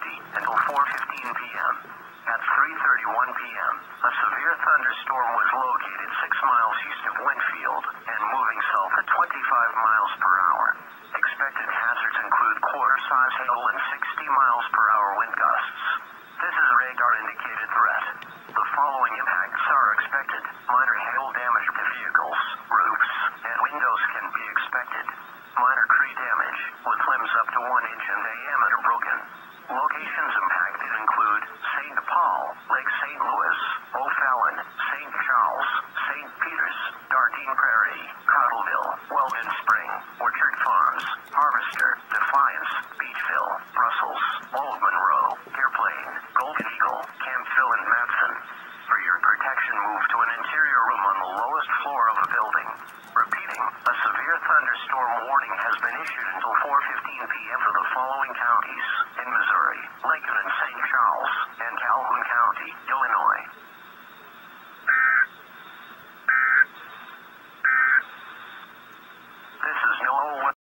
County until 4:15 p.m. At 3:31 p.m., a severe thunderstorm was located 6 miles east of Winfield and moving south at 25 miles per hour. Expected hazards include quarter-size hail and 60 miles per hour wind gusts. This is a radar-indicated threat. The following impacts are expected. Minor hail damage to vehicles, roofs, and windows can be expected. Minor tree damage, with limbs up to 1 inch in diameter broken. Locations impacted include St. Paul, Lake St. Louis, O'Fallon, St. Charles, St. Peters, Dardine Prairie, Cottleville, Weldon Spring, Orchard Farms, Harvester,